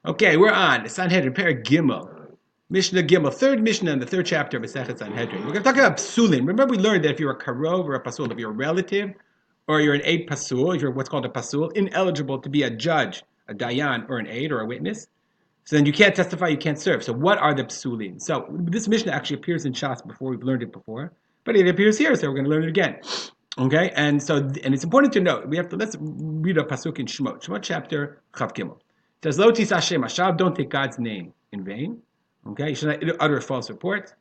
Okay, we're on Sanhedrin, Perek Gimel. Mishnah Gimel, third Mishnah in the third chapter of Masechet Sanhedrin. We're going to talk about psulim. Remember we learned that if you're a karov or a pasul, if you're a relative, or you're an aid pasul, if you're what's called a pasul, ineligible to be a judge, a dayan, or an aid, or a witness, so then you can't testify, you can't serve. So what are the psulim? So this Mishnah actually appears in Shas before, we've learned it before, but it appears here, so we're going to learn it again. Okay, and it's important to note, let's read a pasuk in Shemot chapter Chav Gimel. It says, Lo tis Hashem Hashav, don't take God's name in vain. Okay, you should not utter false reports.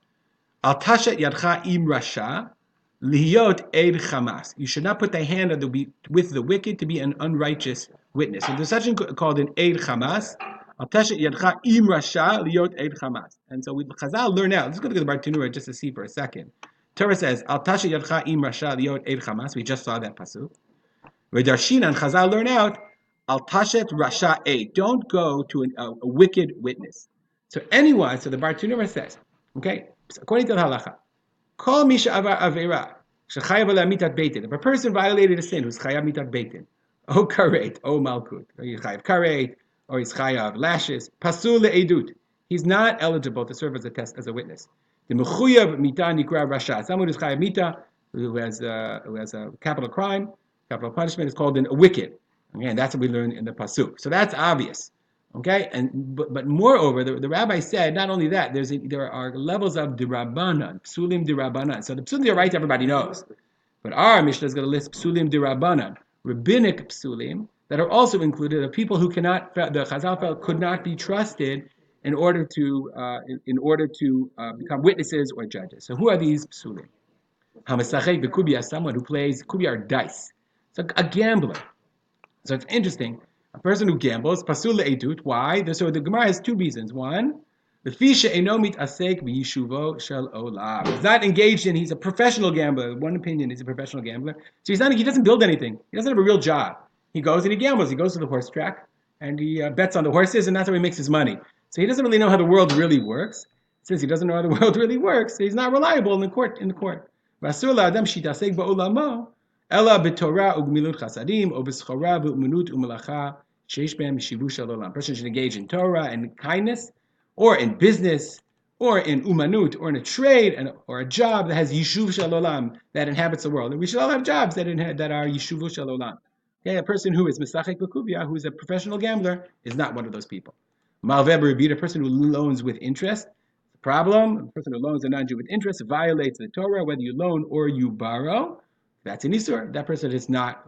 Al tashet yadcha im rasha, lihiyot eid chamas. You should not put thy hand with the wicked to be an unrighteous witness. So there's something called an eid chamas. Al tashet yadcha im rasha, lihiyot eid chamas. And so Chazal learn out. Let's go to the Bartanura just to see for a second. Torah says, Al tashet yadcha im rasha, lihiyot eid chamas. We just saw that pasuk. V'darshin and Chazal learn out, Al tashet rasha eid. Don't go to a wicked witness. So anyone, so the Bartanura says, okay, according to the halacha, Kol misha avar avera shechayav mitat beitin. If a person violated a sin, who's chayav mitat beitin, o karet, o malkut, or he's chayav karet, or he's chayav lashes, pasul le'edut. He's not eligible to serve as a witness. The mechuyav mita nikra rasha. Someone who's chayav mita, who has a capital crime, capital punishment, is called a wicked. Okay, and that's what we learn in the pasuk. So that's obvious. Okay, but moreover, the rabbi said not only that, there are levels of dirabanan, psulim dirabanan. So the psulim dirabanan everybody knows, but our Mishnah is going to list psulim dirabanan, rabbinic psulim that are also included of people who the Chazal felt could not be trusted in order to become witnesses or judges. So who are these psulim? Hamasachek b'kubia, someone who plays kubia or dice. So a gambler. So it's interesting. A person who gambles, pasul le'edut. Why? So the Gemara has two reasons. One, the fisha enomit asek v'yishuvo shel olam. He's not engaged in. He's a professional gambler. One opinion, he's a professional gambler. So he doesn't build anything. He doesn't have a real job. He goes and he gambles. He goes to the horse track and he bets on the horses, and that's how he makes his money. So he doesn't really know how the world really works. Since he doesn't know how the world really works, he's not reliable in the court. V'asur la'adam shitasek ba'olamo. Ella b'Torah u'gmilut chasadim o b'schora v'u'menut u'melacha sheish b'hem yishivu shel olam. A person should engage in Torah and kindness, or in business, or in umanut, or in a trade, or a job that has yishuv shel olam, that inhabits the world. And we should all have jobs that are yishuvu shel olam. Okay, a person who is misachek b'kubia, who is a professional gambler, is not one of those people. Malveh b'ribit, a person who loans with interest. The problem, a person who loans a non-Jew with interest violates the Torah, whether you loan or you borrow. That's an isur. That person is not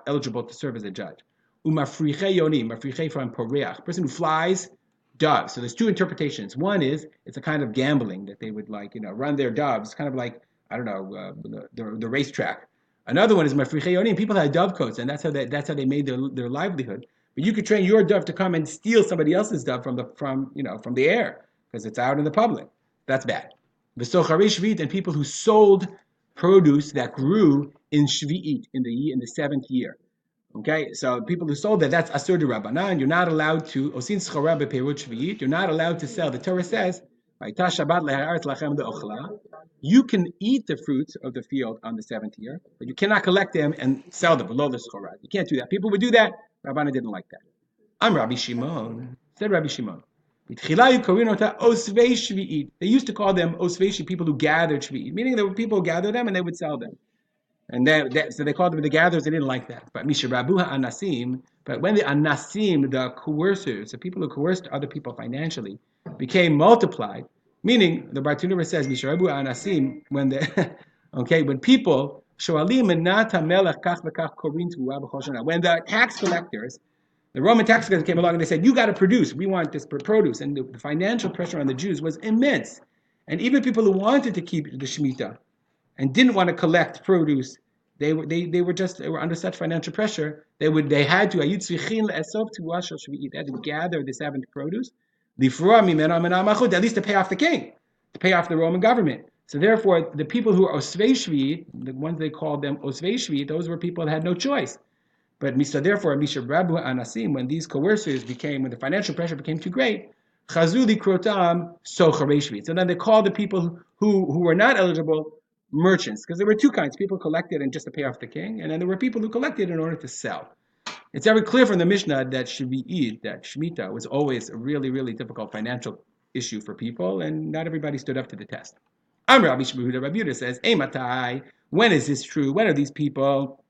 eligible to serve as a judge. Umafriche yonim, mafriche from poreach, person who flies doves. So there's two interpretations. One is it's a kind of gambling that they would run their doves, kind of like the racetrack. Another one is mafriche yonim, people had dove coats, and that's how they made their livelihood. But you could train your dove to come and steal somebody else's dove from the air because it's out in the public. That's bad. V'sochari shvit, and people who sold produce that grew in Shvi'it, in the seventh year. Okay, so people who sold that's asur d'Rabbanan. You're not allowed to osin schara beperut Shvi'it. You're not allowed to sell. The Torah says, you can eat the fruits of the field on the seventh year, but you cannot collect them and sell them below the schara. You can't do that. People would do that. Rabbanan didn't like that. I'm Rabbi Shimon. Said Rabbi Shimon. They used to call them osvei shvi'it, people who gathered shvi'it, meaning there were people who gathered them and they would sell them. And so they called them the gatherers. They didn't like that. But mishrabuha anasim. But when the anasim, the coercers, the people who coerced other people financially, became multiplied, meaning the Bartanura says mishrabuha anasim, when people shoalim menata melech kach v'kach korin t'vuah b'chol shana, when the tax collectors, the Roman tax collectors came along and they said, you got to produce. We want this produce. And the financial pressure on the Jews was immense. And even people who wanted to keep the Shemitah and didn't want to collect produce, they were under such financial pressure. They had to gather the seventh produce, at least to pay off the king, to pay off the Roman government. So therefore, the people who are osvei shvi'it, the ones they called them osvei shvi'it, those were people that had no choice. But therefore, Mishabrabu Anasim, when these coercers when the financial pressure became too great, Chazuli Krotam Socharei Shvi'it. So then they called the people who were not eligible merchants, because there were two kinds. People collected and just to pay off the king, and then there were people who collected in order to sell. It's very clear from the Mishnah that Shemitah was always a really, really difficult financial issue for people, and not everybody stood up to the test. Rabbi Shimon, Rabbi Yehuda says, Matai, when is this true? When are these people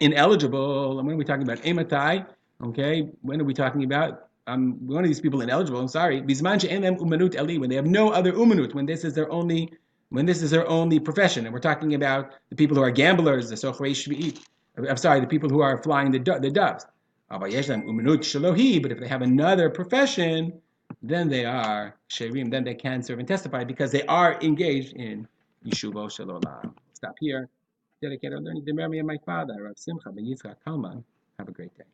ineligible? And when are we talking about Matai? Okay, when are we talking about one of these people ineligible? I'm sorry, Bisman she'en lehem umanut eli, when they have no other umanut, when this is their only profession, and we're talking about the people who are gamblers, the sochrei shvi'it. I'm sorry, the people who are flying the doves. But if they have another profession, then they are sherim, then they can serve and testify because they are engaged in yeshuvo shalom. Stop here. Dedicated learning to Mary and my father, Rav Simcha ben Yitzchak Kalman. Have a great day.